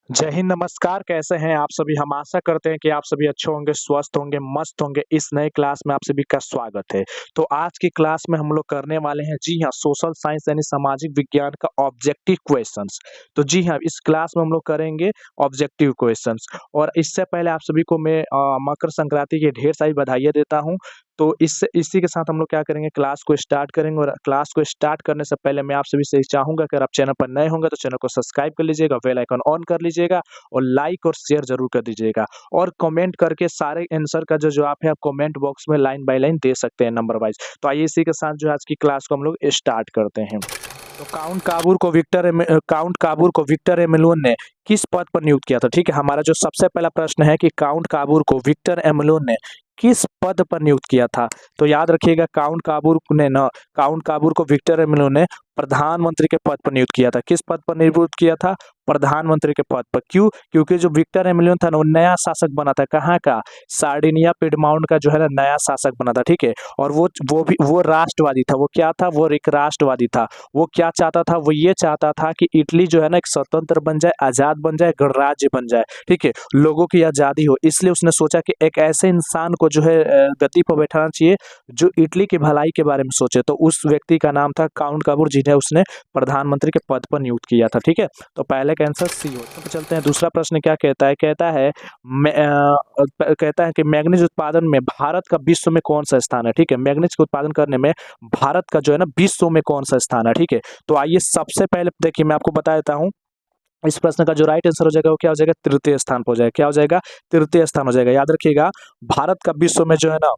जय हिंद, नमस्कार। कैसे हैं आप सभी? हम आशा करते हैं कि आप सभी अच्छे होंगे, स्वस्थ होंगे, मस्त होंगे। इस नए क्लास में आप सभी का स्वागत है। तो आज की क्लास में हम लोग करने वाले हैं, जी हाँ, सोशल साइंस यानी सामाजिक विज्ञान का ऑब्जेक्टिव क्वेश्चंस। तो जी हाँ, इस क्लास में हम लोग करेंगे ऑब्जेक्टिव क्वेश्चंस। और इससे पहले आप सभी को मैं मकर संक्रांति की ढेर सारी बधाइयाँ देता हूँ। तो इसी के साथ हम लोग क्या करेंगे, क्लास को स्टार्ट करेंगे। और क्लास को स्टार्ट करने से पहले मैं आप सभी से चाहूँगा, अगर आप चैनल पर नए होंगे तो चैनल को सब्सक्राइब कर लीजिएगा, बेल आइकन ऑन कर लीजिएगा और लाइक और शेयर ज़रूर कर दीजिएगा। और कमेंट करके सारे आंसर का जो जवाब है आप कमेंट बॉक्स में लाइन बाय लाइन दे सकते हैं नंबर वाइज़। तो आइए इसी के साथ जो है आज की क्लास को हम लोग स्टार्ट करते हैं। तो काउंट काबूर को विक्टर एमिलोन ने किस पद पर नियुक्त किया था? ठीक है, हमारा जो सबसे पहला प्रश्न है कि काउंट काबूर को विक्टर एमिलोन ने किस पद पर नियुक्त किया था? तो याद रखिएगा, काउंट काबूर को विक्टर एमिलोन ने प्रधानमंत्री के पद पर नियुक्त किया था। किस पद पर नियुक्त किया था? प्रधानमंत्री के पद पर। क्यों? क्योंकि जो विक्टर एमिलियन था ना, वो नया शासक बना था। कहाँ का? सार्डिनिया पिडमाउंट का जो है ना, नया शासक बना था। ठीक है, और वो राष्ट्रवादी था। वो क्या था? वो एक राष्ट्रवादी था। वो क्या चाहता था? वो ये चाहता था कि इटली जो है ना, एक स्वतंत्र बन जाए, आजाद बन जाए, गणराज्य बन जाए। ठीक है, लोगों की आजादी हो। इसलिए उसने सोचा कि एक ऐसे इंसान को जो है गद्दी पर बैठाना चाहिए जो इटली की भलाई के बारे में सोचे। तो उस व्यक्ति का नाम था काउंट काबूर, जिन्हें उसने प्रधानमंत्री के पद पर नियुक्त किया था। ठीक है, तो पहले का आंसर सी हो। तो चलते हैं, दूसरा प्रश्न क्या कहता है? कहता है कि मैग्नीज उत्पादन में भारत का विश्व में कौन सा स्थान है? ठीक है, मैग्नीज के उत्पादन करने में भारत का जो है ना, विश्व में कौन सा स्थान है? ठीक है, तो आइए सबसे पहले देखिए, मैं आपको बता देता हूँ। इस प्रश्न का जो राइट आंसर हो जाएगा वो क्या हो जाएगा? तृतीय स्थान पर हो जाएगा। क्या हो जाएगा? तृतीय स्थान हो जाएगा। याद रखिएगा, भारत का विश्व में जो है ना,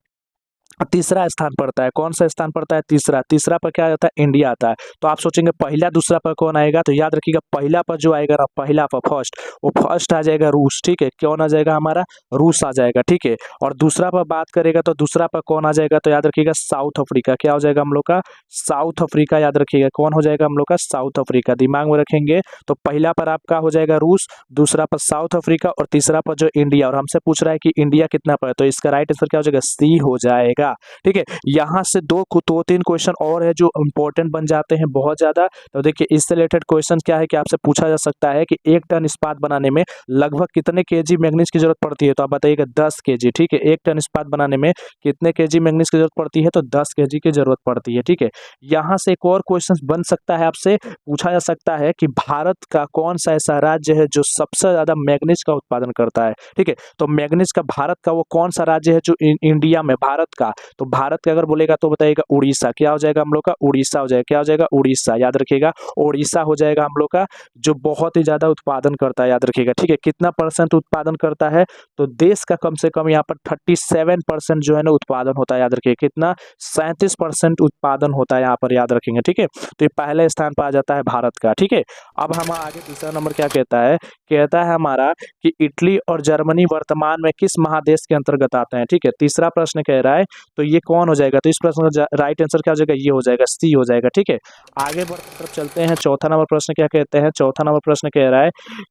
तीसरा स्थान पड़ता है। कौन सा स्थान पड़ता है? तीसरा। तीसरा पर क्या आता है? इंडिया आता है। तो आप सोचेंगे पहला दूसरा पर कौन आएगा? तो याद रखिएगा, पहला पर जो आएगा ना, पहला पर फर्स्ट, वो फर्स्ट आ जाएगा रूस। ठीक है, कौन आ जाएगा? हमारा रूस आ जाएगा। ठीक है, और दूसरा पर बात करेगा तो दूसरा पर कौन आ जाएगा? तो याद रखिएगा, साउथ अफ्रीका। क्या हो जाएगा हम लोग का? South Africa. याद रखिएगा, कौन हो जाएगा हम लोग का? South Africa. दिमाग में रखेंगे। तो पहला पर आपका हो जाएगा रूस, दूसरा पर साउथ अफ्रीका, और तीसरा पर जो इंडिया। और हमसे पूछ रहा है कि इंडिया कितना पर है, तो इसका राइट आंसर क्या हो जाएगा? सी हो जाएगा। ठीक है, यहाँ से दो तीन क्वेश्चन और है जो इंपॉर्टेंट बन जाते हैं बहुत ज्यादा। तो देखिए, इससे रिलेटेड क्वेश्चन क्या है कि आपसे पूछा जा सकता है कि 1 टन इस्पात बनाने में लगभग कितने केजी मैग्नीज की जरूरत पड़ती है? तो आप बताइएगा 10 केजी। ठीक है, 1 टन इस्पात बनाने में कितने केजी मैग्नीज की जरूरत पड़ती है? तो 10 केजी की जरूरत पड़ती है। ठीक है, यहाँ से एक और क्वेश्चन बन सकता है, आपसे पूछा जा सकता है कि भारत का कौन सा ऐसा राज्य है जो सबसे ज्यादा मैग्नीज का उत्पादन करता है? ठीक है, तो मैग्नीज का भारत का वो कौन सा राज्य है जो इंडिया में, भारत का, तो भारत का अगर बोलेगा तो बताइएगा उड़ीसा। क्या हो जाएगा हम लोग का? उड़ीसा हो जाएगा। क्या हो जाएगा? उड़ीसा। याद रखिएगा, उड़ीसा हो जाएगा हम लोग का, जो बहुत ही ज्यादा उत्पादन करता है। याद रखिएगा। ठीक है, कितना परसेंट उत्पादन करता है? तो देश का कम से कम यहाँ पर 37% जो है ना उत्पादन होता है। याद रखिए कितना? 37% उत्पादन होता है यहाँ पर। याद रखेंगे। ठीक है, तो ये पहले स्थान पर आ जाता है भारत का। ठीक है, अब हम आगे दूसरा नंबर क्या कहता है? कहता है हमारा कि इटली और जर्मनी वर्तमान में किस महादेश के अंतर्गत आते हैं? ठीक है, तीसरा प्रश्न कह रहा है तो ये कौन हो जाएगा? तो इस प्रश्न का राइट आंसर क्या हो जाएगा? ये हो जाएगा, सी हो जाएगा। ठीक है, आगे बढ़ते तरफ चलते हैं। चौथा नंबर प्रश्न क्या कहते हैं? चौथा नंबर प्रश्न कह रहा है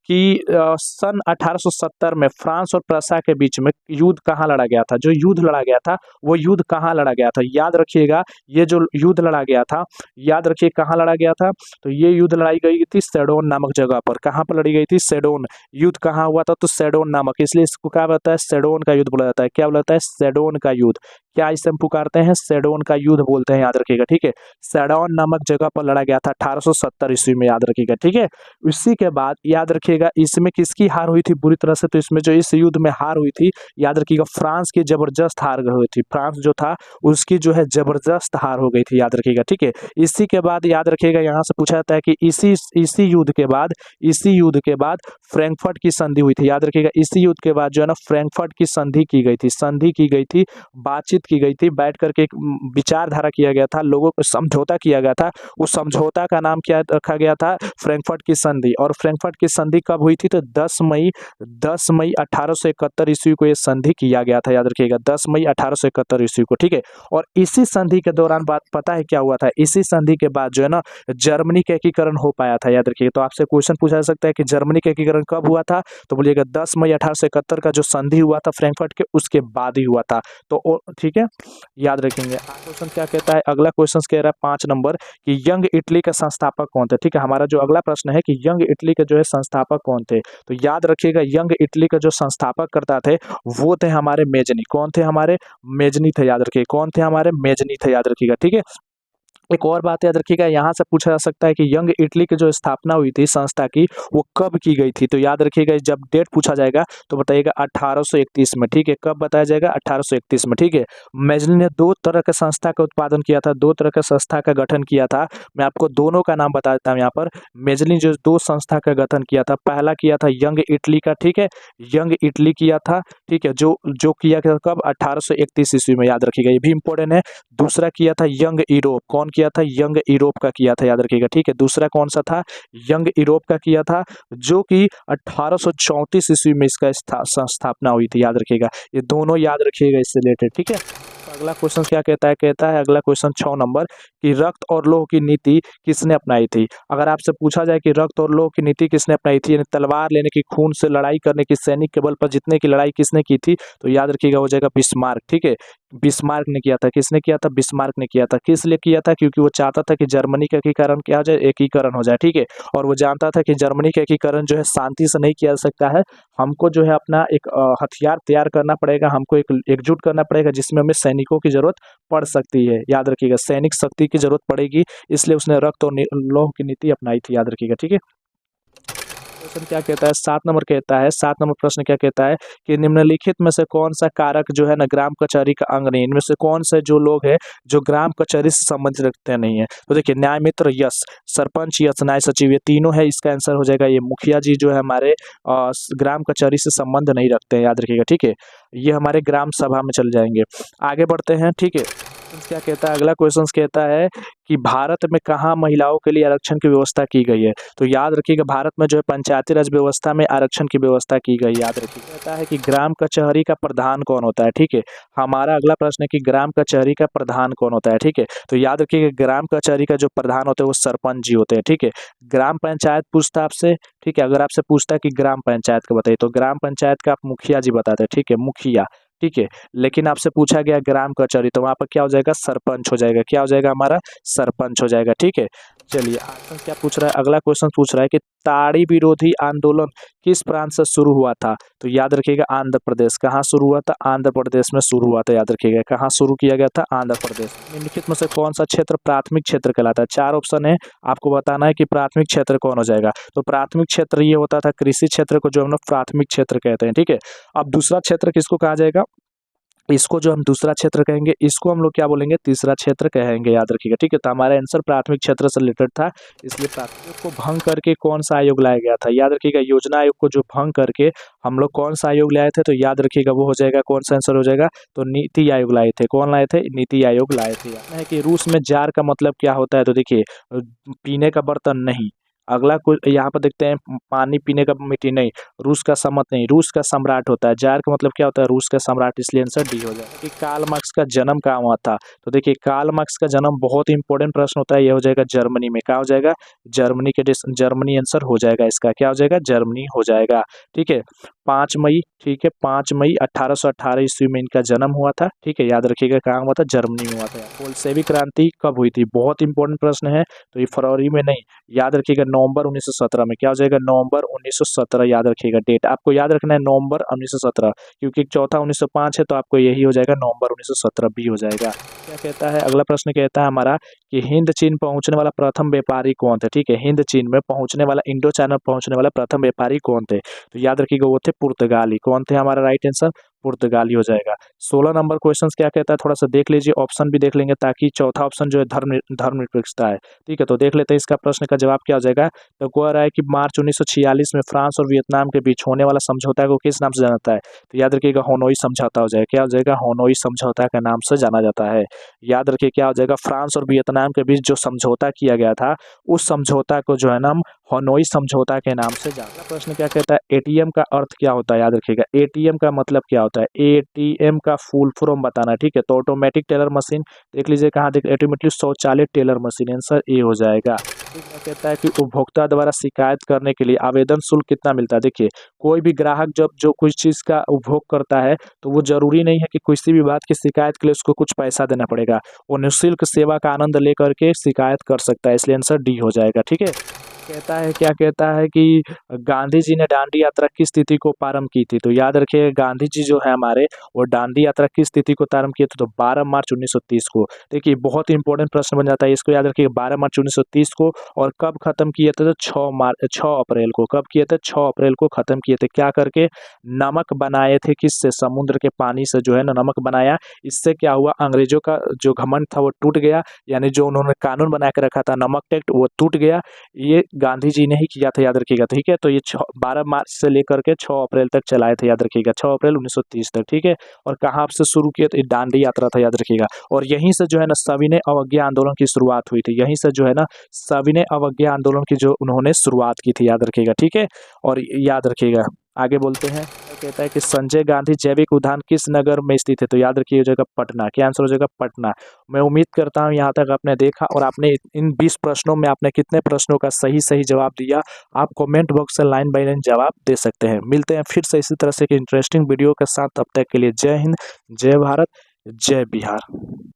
कि सन 1870 में फ्रांस और प्रसा के बीच में युद्ध कहाँ लड़ा गया था? जो युद्ध लड़ा गया था, वो युद्ध कहाँ लड़ा गया था? याद रखिएगा, ये जो युद्ध लड़ा गया था, याद रखिए कहाँ लड़ा गया था। तो ये युद्ध लड़ाई गई थी सेडोन नामक जगह पर। कहाँ पर लड़ी गई थी? सेडोन। युद्ध कहाँ हुआ था? तो सेडोन नामक, इसलिए इसको क्या बोलता है? सेडोन का युद्ध बोला जाता है। क्या बोला जाता है? सेडोन का युद्ध। क्या इसे हम पुकारते हैं? सेडोन का युद्ध बोलते हैं। याद रखिएगा। ठीक है, सेडोन नामक जगह पर लड़ा गया था 1870 ईस्वी में। याद रखिएगा। ठीक है, इसी के बाद याद रखिएगा, इसमें किसकी हार हुई थी बुरी तरह से? तो इसमें जो इस युद्ध में हार हुई थी, याद रखिएगा, फ्रांस की जबरदस्त हार हुई थी। फ्रांस जो था उसकी जो है जबरदस्त हार हो गई थी। याद रखिएगा। ठीक है, इसी के बाद याद रखिएगा, यहाँ से पूछा जाता है कि इसी युद्ध के बाद फ्रैंकफर्ट की संधि हुई थी। याद रखिएगा, इसी युद्ध के बाद जो है ना, फ्रैंकफर्ट की संधि की गई थी। संधि की गई थी, बातचीत की गई थी, बैठ करके एक विचारधारा किया गया था, लोगों को समझौता किया गया था। उस समझौता का नाम क्या रखा गया था? फ्रैंकफर्ट की संधि। और फ्रैंकफर्ट की संधि कब हुई थी? तो 10 मई 1871 ईस्वी को ये संधि किया गया था। याद रखिएगा, 10 मई 1871 ईस्वी को। ठीक है, और इसी संधि के दौरान बात पता है क्या हुआ था? इसी संधि के बाद जो है ना, जर्मनी का एकीकरण हो पाया था। याद रखिएगा, तो आपसे क्वेश्चन पूछा जा सकता है कि जर्मनी का एकीकरण कब हुआ था? तो बोलिएगा 10 मई 1871 का जो संधि हुआ था फ्रैंकफर्ट के, उसके बाद ही हुआ था। तो ठीक ठीक है, याद रखेंगे। क्वेश्चन क्या कहता है, अगला क्वेश्चन कह रहा है 5 नंबर कि यंग इटली का संस्थापक कौन थे। ठीक है, हमारा जो अगला प्रश्न है कि यंग इटली के जो है संस्थापक कौन थे, तो याद रखिएगा यंग इटली का जो संस्थापक करता थे वो थे हमारे मेजनी। कौन थे हमारे, मेजनी थे, याद रखिए कौन थे हमारे, मेजनी थे, याद रखिएगा। ठीक है, एक और बात याद रखिएगा, यहाँ से पूछा जा सकता है कि यंग इटली की जो स्थापना हुई थी संस्था की, वो कब की गई थी, तो याद रखिएगा जब डेट पूछा जाएगा तो बताइएगा 1831 में। ठीक है, कब बताया जाएगा, 1831 में। ठीक है, मेजनी ने 2 तरह के संस्था का उत्पादन किया था, 2 तरह के संस्था का गठन किया था। मैं आपको दोनों का नाम बता देता हूँ यहाँ पर। मेजनी जो 2 संस्था का गठन किया था, पहला किया था यंग इटली का, ठीक है, यंग इटली किया था, ठीक है, जो जो किया गया कब, 1831 ईस्वी में, याद रखिएगा, ये भी इंपॉर्टेंट है। दूसरा किया था यंग यूरोप, कौन किया था, यंग यूरोप का किया था, याद रखिएगा। ठीक है, दूसरा कौन सा था, यंग यूरोप का किया था, जो कि 1834 ईस्वी में इसका संस्थापना हुई थी, याद रखिएगा। ये दोनों याद रखिएगा इससे रिलेटेड। ठीक है, अगला क्वेश्चन क्या कहता है अगला क्वेश्चन 6 नंबर कि रक्त और लौह की नीति किसने अपनाई थी। अगर आपसे पूछा जाए कि रक्त और लौह की नीति किसने अपनाई थी, यानी तलवार लेने की, खून से लड़ाई करने की, सैनिक के बल पर जीतने की लड़ाई किसने की थी, तो याद रखिएगा हो जाएगा बिस्मार्क। ठीक है, बिस्मार्क ने किया था। किसने किया था, बिस्मार्क ने किया था। किस लिए किया था, क्योंकि वो चाहता था कि जर्मनी का एकीकरण क्या हो जाए, एकीकरण हो जाए। ठीक है, और वो जानता था कि जर्मनी का एकीकरण जो है शांति से नहीं किया जा सकता है, हमको जो है अपना एक हथियार तैयार करना पड़ेगा, हमको एक एकजुट करना पड़ेगा जिसमें हमें सैनिकों की जरूरत पड़ सकती है, याद रखिएगा, सैनिक शक्ति की जरूरत पड़ेगी, इसलिए उसने रक्त और लौह की नीति अपनाई थी, याद रखिएगा। ठीक है, क्वेश्चन क्या कहता है, 7 नंबर कहता है, 7 नंबर प्रश्न क्या कहता है कि निम्नलिखित में से कौन सा कारक जो है ना ग्राम कचहरी का अंग नहीं, इनमें से कौन से जो लोग हैं जो ग्राम कचहरी से संबंधित रखते नहीं है, तो देखिए न्याय मित्र यश, सरपंच यश, न्याय सचिव, ये तीनों है, इसका आंसर हो जाएगा ये मुखिया जी जो है हमारे ग्राम कचहरी से संबंध नहीं रखते हैं, याद रखिएगा। ठीक है, ये हमारे ग्राम सभा में चल जाएंगे। आगे बढ़ते हैं। ठीक है, क्या कहता है, अगला क्वेश्चन कहता है कि भारत में कहाँ महिलाओं के लिए आरक्षण की व्यवस्था की गई है, तो याद रखिएगा भारत में जो है पंचायती राज व्यवस्था में आरक्षण की व्यवस्था की गई, याद रखिएगा। कहता है कि ग्राम कचहरी का प्रधान कौन होता है। ठीक है, हमारा अगला प्रश्न है कि ग्राम कचहरी का प्रधान कौन होता है। ठीक है, तो याद रखिएगा ग्राम कचहरी का जो प्रधान होते हैं वो सरपंच जी होते हैं। ठीक है, ग्राम पंचायत पूछता आपसे, ठीक है, अगर आपसे पूछता है कि ग्राम पंचायत का बताइए, तो ग्राम पंचायत का आप मुखिया जी बताते हैं। ठीक है, मुखिया। ठीक है, लेकिन आपसे पूछा गया ग्राम कचहरी, तो वहां पर क्या हो जाएगा, सरपंच हो जाएगा। क्या हो जाएगा हमारा, सरपंच हो जाएगा। ठीक है, चलिए आगे क्या पूछ रहा है, अगला क्वेश्चन पूछ रहा है कि ताड़ी विरोधी आंदोलन किस प्रांत से शुरू हुआ था, तो याद रखिएगा आंध्र प्रदेश। कहाँ शुरू हुआ था, आंध्र प्रदेश में शुरू हुआ था, याद रखिएगा कहाँ शुरू किया गया था, आंध्र प्रदेश। निम्नलिखित में से कौन सा क्षेत्र प्राथमिक क्षेत्र कहलाता है, 4 ऑप्शन है, आपको बताना है कि प्राथमिक क्षेत्र कौन हो जाएगा, तो प्राथमिक क्षेत्र ये होता था कृषि क्षेत्र को जो हम लोग प्राथमिक क्षेत्र कहते हैं। ठीक है, अब दूसरा क्षेत्र किसको कहा जाएगा, इसको जो हम दूसरा क्षेत्र कहेंगे, इसको हम लोग क्या बोलेंगे, तीसरा क्षेत्र कहेंगे, याद रखिएगा। ठीक है, तो हमारा आंसर प्राथमिक क्षेत्र से रिलेटेड था, इसलिए प्राथमिक को भंग करके कौन सा आयोग लाया गया था, याद रखिएगा योजना आयोग को जो भंग करके हम लोग कौन सा आयोग लाए थे, तो याद रखिएगा वो हो जाएगा, कौन सा आंसर हो जाएगा, तो नीति आयोग लाए थे। कौन लाए थे, नीति आयोग लाए थे। है कि रूस में जार का मतलब क्या होता है, तो देखिए पीने का बर्तन नहीं। अगला कुछ यहाँ पर देखते हैं, पानी पीने का मिट्टी नहीं, रूस का सम्मत नहीं, रूस का सम्राट होता है। जार का मतलब क्या होता है, रूस का सम्राट, इसलिए आंसर डी हो जाएगा। कि कार्ल मार्क्स का जन्म कहाँ हुआ था, तो देखिए कार्ल मार्क्स का जन्म बहुत इंपॉर्टेंट प्रश्न होता है, ये हो जाएगा जर्मनी में। क्या हो जाएगा, जर्मनी के, जर्मनी आंसर हो जाएगा इसका, क्या हो जाएगा, जर्मनी हो जाएगा। ठीक है, 5 मई, ठीक है 5 मई 1818 ईस्वी में इनका जन्म हुआ था। ठीक है, याद रखिएगा कहाँ हुआ था, जर्मनी में हुआ था। बोल्शेविक क्रांति कब हुई थी, बहुत इंपॉर्टेंट प्रश्न है, तो ये फरवरी में नहीं, याद रखिएगा नवंबर 1917 में। क्या हो जाएगा, नवंबर 1917, याद रखिएगा डेट आपको याद रखना है, नवंबर 1917, क्योंकि चौथा 1905 है, तो आपको यही हो जाएगा, नवंबर 1917 भी हो जाएगा। क्या कहता है, अगला प्रश्न कहता है हमारा कि हिंद चीन पहुंचने वाला प्रथम व्यापारी कौन थे। ठीक है, हिंद चीन में पहुंचने वाला, इंडो चाइना पहुंचने वाला प्रथम व्यापारी कौन थे, तो याद रखिएगा वो थे पुर्तगाली। कौन थे, हमारा राइट आंसर पुर्तगाली हो जाएगा। 16 नंबर क्वेश्चन क्या कहता है, थोड़ा सा देख लीजिए, ऑप्शन भी देख लेंगे, ताकि चौथा ऑप्शन जो है धर्मनिरपेक्षता है। ठीक है, तो देख लेते हैं इसका प्रश्न का जवाब क्या हो जाएगा, तो कह रहा है कि मार्च 1946 में फ्रांस और वियतनाम के बीच होने वाला समझौता को किस नाम से जाना जाता है, तो याद रखिएगा होनोई समझौता हो जाएगा। क्या हो जाएगा, होनोई समझौता के नाम से जाना जाता है। याद रखिए क्या हो जाएगा, फ्रांस और वियतनाम के बीच जो समझौता किया गया था, उस समझौता को जो है ना हम हनोई समझौता के नाम से जानते हैं। प्रश्न क्या कहता है, एटीएम का अर्थ क्या होता है, याद रखिएगा एटीएम का मतलब क्या होता है, एटीएम का फुल फॉर्म बताना। ठीक है, तो ऑटोमेटिक टेलर मशीन, देख लीजिए कहाँ देख, ऑटोमेटिक शौचालय टेलर मशीन, आंसर ए हो जाएगा। क्या कहता है कि उपभोक्ता द्वारा शिकायत करने के लिए आवेदन शुल्क कितना मिलता है। देखिए, कोई भी ग्राहक जब जो कुछ चीज़ का उपभोग करता है तो वो ज़रूरी नहीं है कि किसी भी बात की शिकायत के लिए उसको कुछ पैसा देना पड़ेगा। वो निःशुल्क सेवा का आनंद लेकर के शिकायत कर सकता है, इसलिए आंसर डी हो जाएगा। ठीक है, कहता है क्या कहता है कि गांधी जी ने दांडी यात्रा किस तिथि को प्रारंभ की थी। तो याद रखिए, गांधी जी जो है हमारे, वो दांडी यात्रा किस तिथि को प्रारंभ किए थे। तो 12 मार्च 1930 को। देखिए, बहुत इंपॉर्टेंट प्रश्न बन जाता है, इसको याद रखिए, 12 मार्च 1930 को। और कब खत्म किए थे। तो 6 अप्रैल को। कब किए थे। 6 अप्रैल को खत्म किए थे। क्या करके। नमक बनाए थे, किससे। समुद्र के पानी से जो है ना नमक बनाया। इससे क्या हुआ, अंग्रेजों का जो घमंड था वो टूट गया। यानी जो उन्होंने कानून बना के रखा था नमक टेक्ट, वो टूट गया। ये गांधी जी ने ही किया था, याद रखिएगा। ठीक है, तो ये 12 मार्च से लेकर के 6 अप्रैल तक चलाए थे, याद रखिएगा। 6 अप्रैल 1930 तक। ठीक है, और कहाँ से शुरू किए थे। दांडी यात्रा था, याद रखिएगा। और यहीं से जो है ना सविनय अवज्ञा आंदोलन की शुरुआत हुई थी। यहीं से जो है ना सविनय अवज्ञा आंदोलन की जो उन्होंने शुरुआत की थी, याद रखिएगा। ठीक है, और याद रखिएगा। आगे बोलते हैं। कहता है कि संजय गांधी जैविक उद्यान किस नगर में स्थित है। तो याद रखिए हो जाएगा पटना। क्या आंसर हो जाएगा, पटना। मैं उम्मीद करता हूँ यहाँ तक आपने देखा और आपने इन 20 प्रश्नों में आपने कितने प्रश्नों का सही सही जवाब दिया। आप कमेंट बॉक्स से लाइन बाय लाइन जवाब दे सकते हैं। मिलते हैं फिर से इसी तरह से एक इंटरेस्टिंग वीडियो के साथ। तब तक के लिए जय हिंद, जय भारत, जय बिहार।